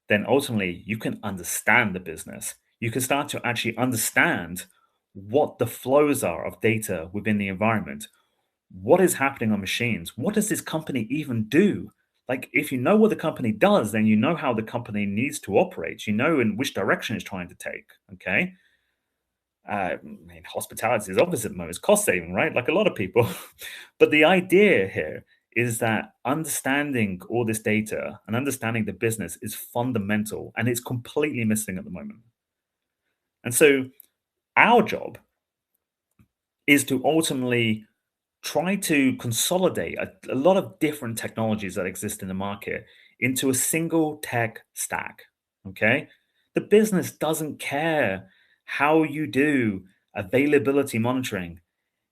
then ultimately you can understand the business. You can start to actually understand what the flows are of data within the environment. What is happening on machines? What does this company even do? Like, if you know what the company does, then you know how the company needs to operate. You know in which direction it's trying to take. Okay. I mean, hospitality is obviously at the moment, it's cost saving, right? Like a lot of people. But the idea here is that understanding all this data and understanding the business is fundamental, and it's completely missing at the moment. And so our job is to ultimately try to consolidate a lot of different technologies that exist in the market into a single tech stack. Okay. The business doesn't care how you do availability monitoring.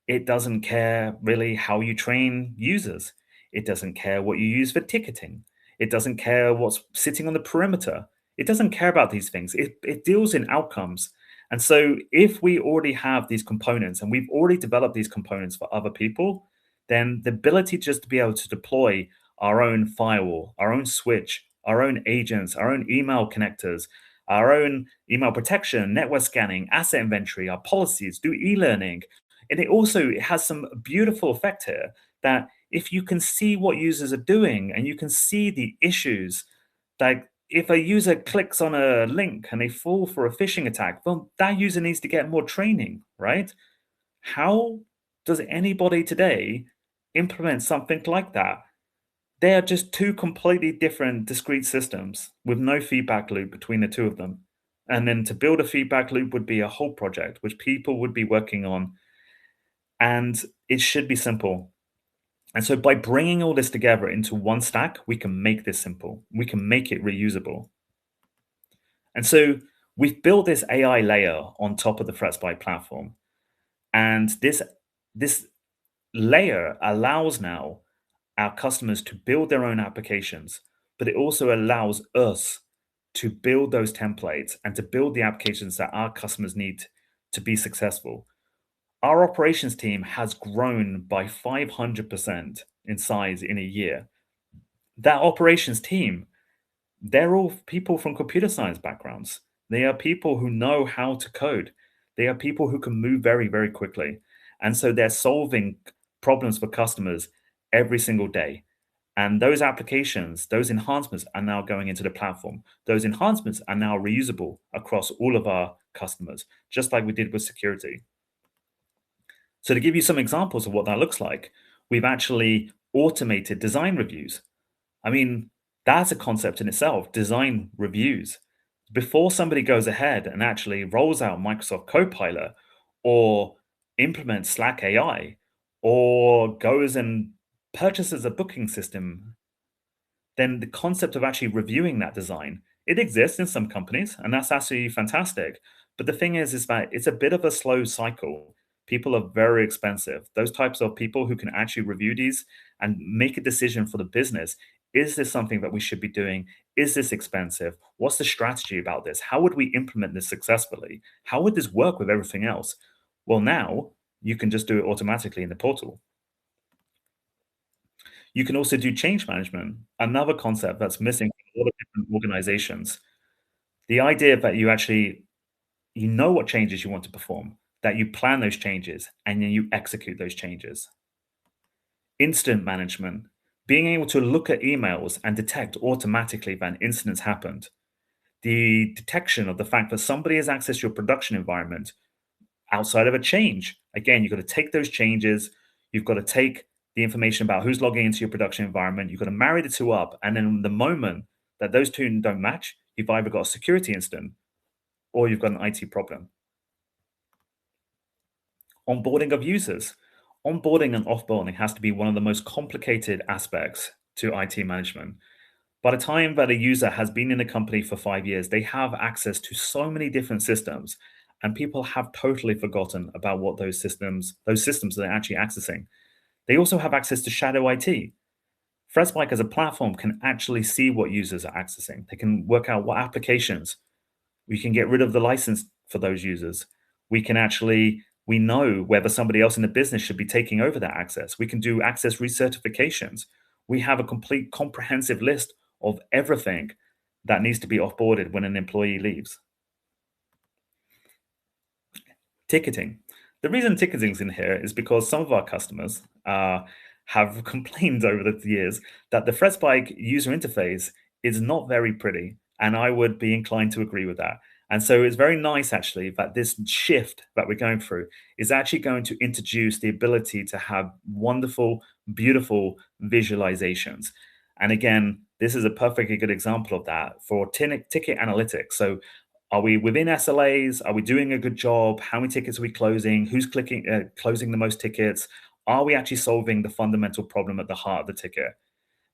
It doesn't care really how you train users. It doesn't care what you use for ticketing. It doesn't care what's sitting on the perimeter. It doesn't care about these things. It deals in outcomes. And so, if we already have these components and we've already developed these components for other people, then the ability just to be able to deploy our own firewall, our own switch, our own agents, our own email connectors, our own email protection, network scanning, asset inventory, our policies, do e-learning, and it has some beautiful effect here that if you can see what users are doing and you can see the issues, like if a user clicks on a link and they fall for a phishing attack, well, that user needs to get more training, right? How does anybody today implement something like that? They are just two completely different discrete systems with no feedback loop between the two of them. And then to build a feedback loop would be a whole project, which people would be working on, and it should be simple. And so by bringing all this together into one stack, we can make this simple. We can make it reusable. And so we've built this AI layer on top of the ThreatSpike platform. And this layer allows now our customers to build their own applications, but it also allows us to build those templates and to build the applications that our customers need to be successful. Our operations team has grown by 500% in size in a year. That operations team, they're all people from computer science backgrounds. They are people who know how to code. They are people who can move very, very quickly. And so they're solving problems for customers every single day. And those applications, those enhancements are now going into the platform. Those enhancements are now reusable across all of our customers, just like we did with security. So to give you some examples of what that looks like, we've actually automated design reviews. I mean, that's a concept in itself, design reviews. Before somebody goes ahead and actually rolls out Microsoft Copilot or implements Slack AI or goes and purchases a booking system, then the concept of actually reviewing that design, it exists in some companies, and that's absolutely fantastic. But the thing is that it's a bit of a slow cycle. People are very expensive. Those types of people who can actually review these and make a decision for the business. Is this something that we should be doing? Is this expensive? What's the strategy about this? How would we implement this successfully? How would this work with everything else? Well, now you can just do it automatically in the portal. You can also do change management, another concept that's missing from a lot of different organizations. The idea that you know what changes you want to perform, that you plan those changes, and then you execute those changes. Incident management, being able to look at emails and detect automatically that an incident's happened. The detection of the fact that somebody has accessed your production environment outside of a change. Again, you've got to take those changes. You've got to take the information about who's logging into your production environment. You've got to marry the two up. And then the moment that those two don't match, you've either got a security incident or you've got an IT problem. Onboarding of users. Onboarding and offboarding has to be one of the most complicated aspects to IT management. By the time that a user has been in a company for 5 years, they have access to so many different systems, and people have totally forgotten about what those systems they're actually accessing. They also have access to shadow IT. ThreatSpike as a platform can actually see what users are accessing. They can work out what applications. We can get rid of the license for those users. We know whether somebody else in the business should be taking over that access. We can do access recertifications. We have a complete comprehensive list of everything that needs to be offboarded when an employee leaves. Ticketing. The reason ticketing is in here is because some of our customers have complained over the years that the ThreatSpike user interface is not very pretty, and I would be inclined to agree with that. And so it's very nice, actually, that this shift that we're going through is actually going to introduce the ability to have wonderful beautiful visualizations. And again, this is a perfectly good example of that for ticket analytics. So are we within SLAs? Are we doing a good job? How many tickets are we closing? Who's closing the most tickets? Are we actually solving the fundamental problem at the heart of the ticket?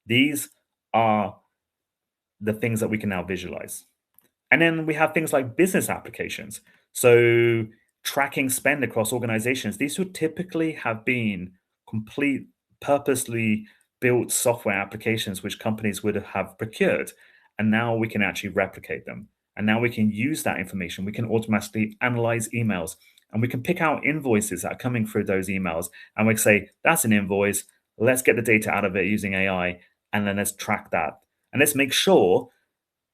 These are the things that we can now visualize. And then we have things like business applications. So tracking spend across organizations. These would typically have been complete, purposely built software applications which companies would have procured. And now we can actually replicate them. And now we can use that information. We can automatically analyze emails and we can pick out invoices that are coming through those emails. And we can say, that's an invoice. Let's get the data out of it using AI. And then let's track that. And let's make sure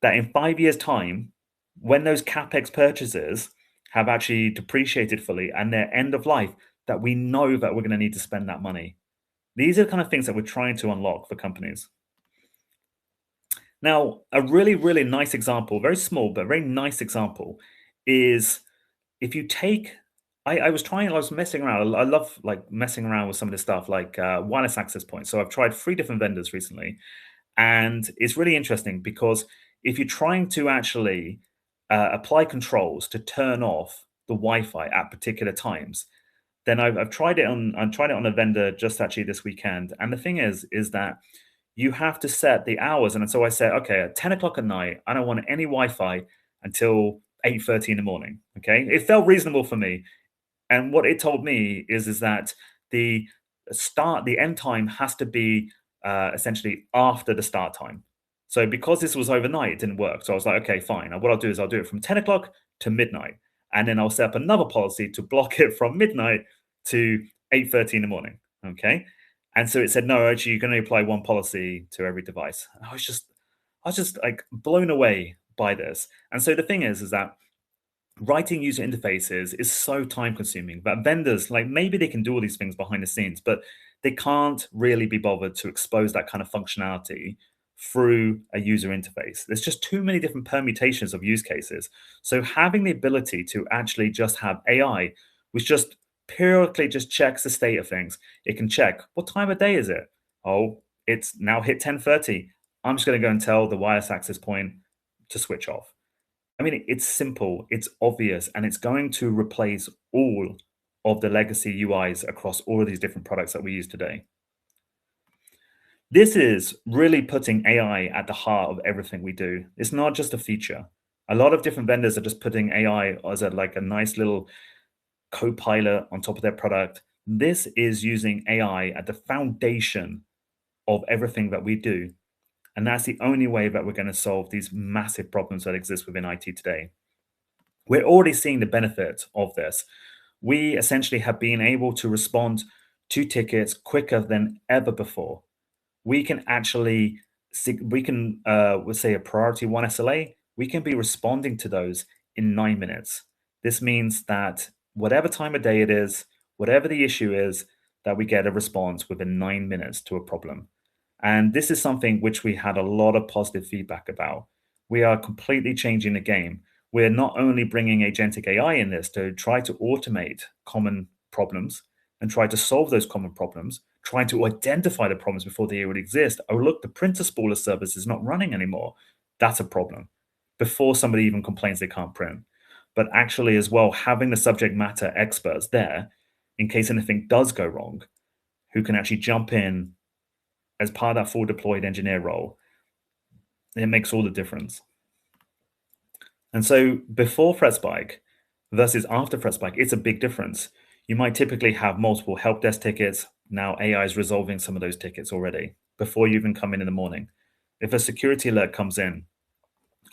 that in 5 years' time, when those capex purchases have actually depreciated fully and they're end of life, that we know that we're going to need to spend that money. These are the kind of things that we're trying to unlock for companies. Now, a really, really nice example, very small, but very nice example, is if you take I was messing around. I love like messing around with some of this stuff like wireless access points. So I've tried 3 different vendors recently. And it's really interesting because if you're trying to actually apply controls to turn off the Wi-Fi at particular times, then I've tried it on a vendor just actually this weekend. And the thing is that you have to set the hours. And so I said, okay, at 10 o'clock at night, I don't want any Wi-Fi until 8:30 in the morning. Okay. It felt reasonable for me. And what it told me is that the the end time has to be essentially after the start time. So because this was overnight, it didn't work. So I was like, okay, fine. And what I'll do is I'll do it from 10 o'clock to midnight. And then I'll set up another policy to block it from midnight to 8:30 in the morning. Okay. And so it said, no, actually, you can only apply one policy to every device. And I was just like blown away by this. And so the thing is that writing user interfaces is so time consuming that vendors, like maybe they can do all these things behind the scenes, but they can't really be bothered to expose that kind of functionality through a user interface. There's just too many different permutations of use cases. So having the ability to actually just have AI, which just periodically just checks the state of things. It can check what time of day is it? Oh, it's now hit 10:30. I'm just going to go and tell the wireless access point to switch off. I mean, it's simple, it's obvious, and it's going to replace all of the legacy UIs across all of these different products that we use today. This is really putting AI at the heart of everything we do. It's not just a feature. A lot of different vendors are just putting AI as like a nice little co-pilot on top of their product. This is using AI at the foundation of everything that we do. And that's the only way that we're going to solve these massive problems that exist within IT today. We're already seeing the benefit of this. We essentially have been able to respond to tickets quicker than ever before. We can actually, let's say a priority one SLA, we can be responding to those in 9 minutes. This means that whatever time of day it is, whatever the issue is, that we get a response within 9 minutes to a problem. And this is something which we had a lot of positive feedback about. We are completely changing the game. We're not only bringing agentic AI in this to try to automate common problems and try to solve those common problems, trying to identify the problems before they would exist. Oh, look, the printer spooler service is not running anymore. That's a problem. Before somebody even complains they can't print. But actually, as well, having the subject matter experts there in case anything does go wrong, who can actually jump in as part of that full deployed engineer role, it makes all the difference. And so before ThreatSpike versus after ThreatSpike, it's a big difference. You might typically have multiple help desk tickets. Now AI is resolving some of those tickets already before you even come in the morning. If a security alert comes in,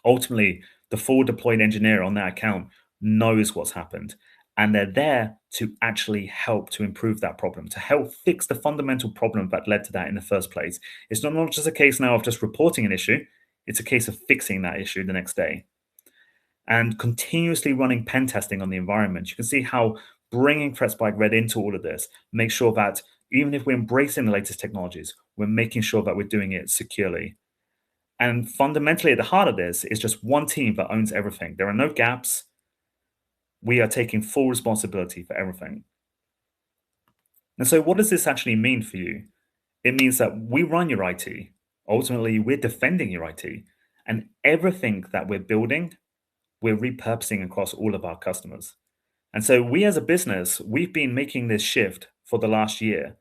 ultimately the full deployed engineer on that account knows what's happened. And they're there to actually help to improve that problem, to help fix the fundamental problem that led to that in the first place. It's not just a case now of just reporting an issue, it's a case of fixing that issue the next day. And continuously running pen testing on the environment. You can see how bringing ThreatSpike Red into all of this makes sure that even if we're embracing the latest technologies, we're making sure that we're doing it securely. And fundamentally, at the heart of this is just one team that owns everything. There are no gaps. We are taking full responsibility for everything. And so what does this actually mean for you? It means that we run your IT. Ultimately, we're defending your IT. And everything that we're building, we're repurposing across all of our customers. And so we as a business, we've been making this shift for the last year.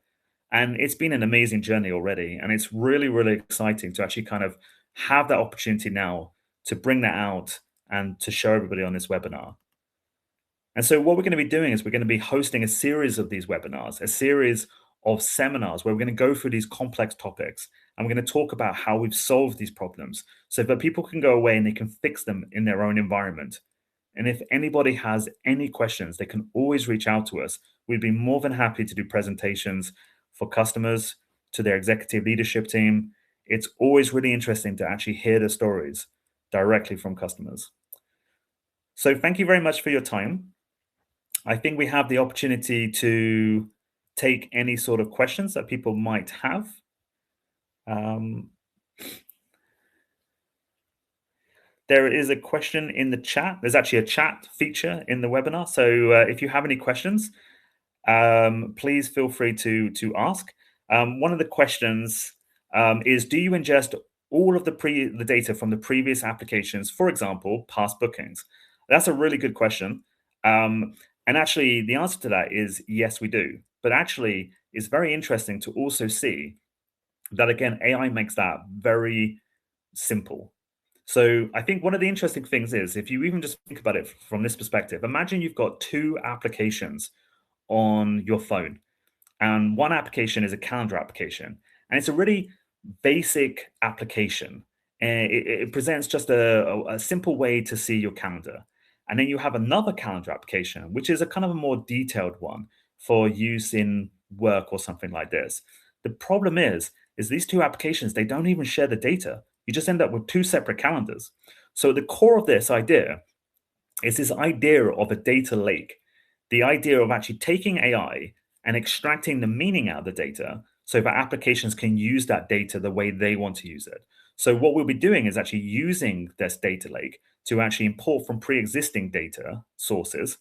And it's been an amazing journey already. And it's really, really exciting to actually kind of have that opportunity now to bring that out and to show everybody on this webinar. And so what we're going to be doing is we're going to be hosting a series of these webinars, a series of seminars where we're going to go through these complex topics and we're going to talk about how we've solved these problems so that people can go away and they can fix them in their own environment. And if anybody has any questions, they can always reach out to us. We'd be more than happy to do presentations for customers, to their executive leadership team. It's always really interesting to actually hear the stories directly from customers. So thank you very much for your time. I think we have the opportunity to take any sort of questions that people might have. There is a question in the chat. There's actually a chat feature in the webinar. So if you have any questions, please feel free to ask. One of the questions is, do you ingest all of the data from the previous applications, for example, past bookings? That's a really good question. And actually, the answer to that is yes, we do. But actually, it's very interesting to also see that, again, AI makes that very simple. So I think one of the interesting things is, if you even just think about it from this perspective, imagine you've got two applications on your phone, and one application is a calendar application, and it's a really basic application. And it presents just a simple way to see your calendar. And then you have another calendar application, which is a kind of a more detailed one for use in work or something like this. The problem is these two applications, they don't even share the data. You just end up with two separate calendars. So the core of this idea is this idea of a data lake, the idea of actually taking AI and extracting the meaning out of the data so that applications can use that data the way they want to use it. So what we'll be doing is actually using this data lake to actually import from pre-existing data sources,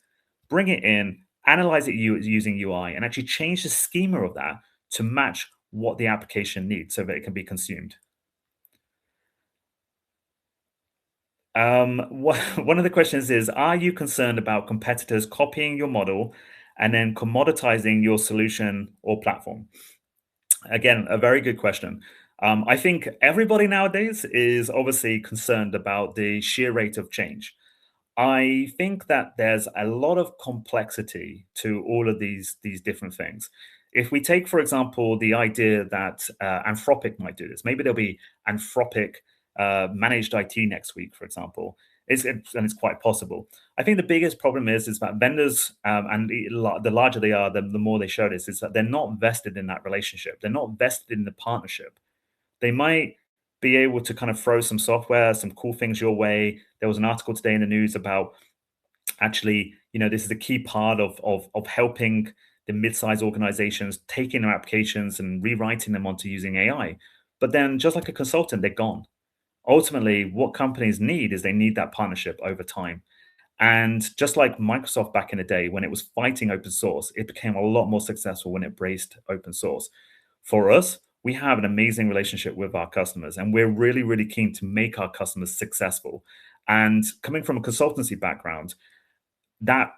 bring it in, analyze it using UI, and actually change the schema of that to match what the application needs so that it can be consumed. One of the questions is, are you concerned about competitors copying your model and then commoditizing your solution or platform? Again, a very good question. I think everybody nowadays is obviously concerned about the sheer rate of change. I think that there's a lot of complexity to all of these different things. If we take, for example, the idea that Anthropic might do this, maybe there'll be Anthropic managed IT next week, for example. And it's quite possible. I think the biggest problem is that vendors, and the larger they are, the more they show this, is that they're not vested in that relationship. They're not vested in the partnership. They might be able to kind of throw some software, some cool things your way. There was an article today in the news about actually, this is a key part of helping the mid-sized organizations taking their applications and rewriting them onto using AI. But then, just like a consultant, they're gone. Ultimately, what companies need is they need that partnership over time. And just like Microsoft back in the day, when it was fighting open source, it became a lot more successful when it embraced open source. For us, we have an amazing relationship with our customers, and we're really, really keen to make our customers successful. And coming from a consultancy background, that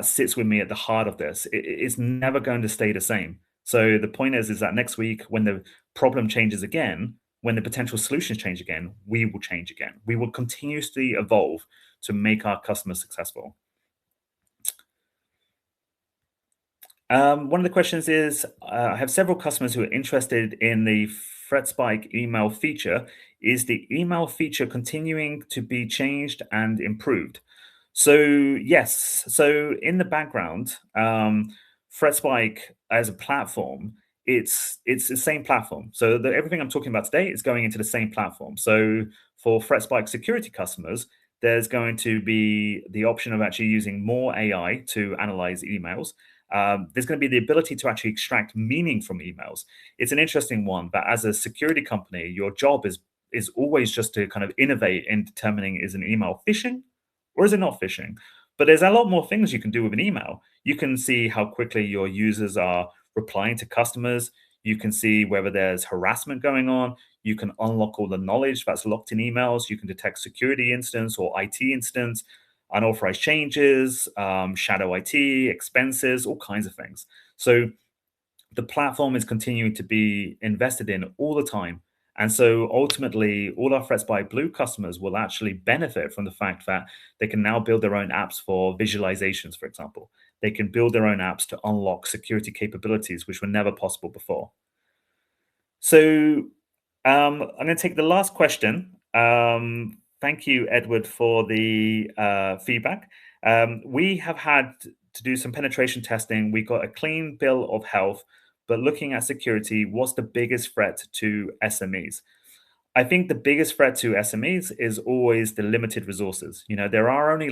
sits with me at the heart of this. It's never going to stay the same. So the point is that next week, when the problem changes again, when the potential solutions change again, we will change again. We will continuously evolve to make our customers successful. One of the questions is, I have several customers who are interested in the ThreatSpike email feature. Is the email feature continuing to be changed and improved? So yes. So in the background, ThreatSpike as a platform, it's the same platform. So everything I'm talking about today is going into the same platform. So for ThreatSpike security customers, there's going to be the option of actually using more AI to analyze emails. There's going to be the ability to actually extract meaning from emails. It's an interesting one, but as a security company, your job is always just to kind of innovate in determining, is an email phishing or is it not phishing? But there's a lot more things you can do with an email. You can see how quickly your users are replying to customers. You can see whether there's harassment going on. You can unlock all the knowledge that's locked in emails. You can detect security incidents or IT incidents, unauthorized changes, shadow IT, expenses, all kinds of things. So the platform is continuing to be invested in all the time. And so ultimately, all our ThreatSpike Blue customers will actually benefit from the fact that they can now build their own apps for visualizations, for example. They can build their own apps to unlock security capabilities, which were never possible before. So I'm going to take the last question. Thank you, Edward, for the feedback. We have had to do some penetration testing. We got a clean bill of health, but looking at security, what's the biggest threat to SMEs? I think the biggest threat to SMEs is always the limited resources. There are only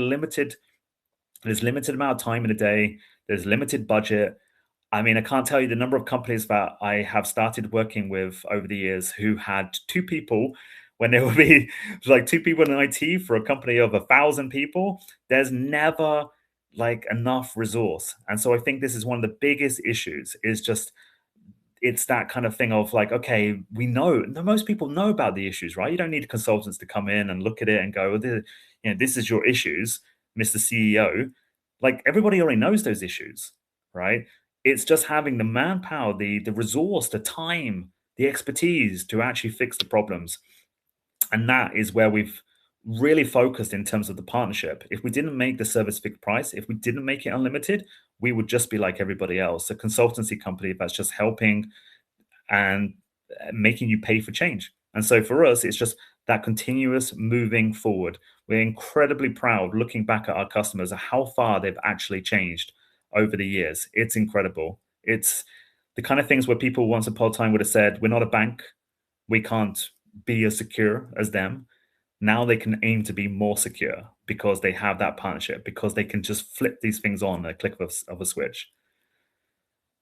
there's limited amount of time in a day. There's limited budget. I mean, I can't tell you the number of companies that I have started working with over the years who had two people when there would be like two people in IT for a company of 1,000 people. There's never like enough resource. And so I think this is one of the biggest issues is just it's that kind of thing of like, okay, we know most people know about the issues, right? You don't need consultants to come in and look at it and go, well, this is your issues, Mr. CEO. Like everybody already knows those issues, right? It's just having the manpower, the resource, the time, the expertise to actually fix the problems. And that is where we've really focused in terms of the partnership. If we didn't make the service fixed price, if we didn't make it unlimited, we would just be like everybody else, a consultancy company that's just helping and making you pay for change. And so for us, it's just that continuous moving forward. We're incredibly proud looking back at our customers, how far they've actually changed over the years. It's incredible. It's the kind of things where people once upon a time would have said, we're not a bank. We can't be as secure as them. Now they can aim to be more secure because they have that partnership, because they can just flip these things on a click of a switch.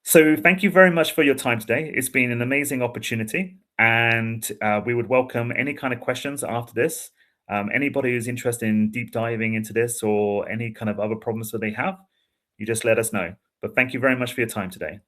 So thank you very much for your time today. It's been an amazing opportunity, and we would welcome any kind of questions after this. Anybody who's interested in deep diving into this or any kind of other problems that they have, you just let us know. But thank you very much for your time today.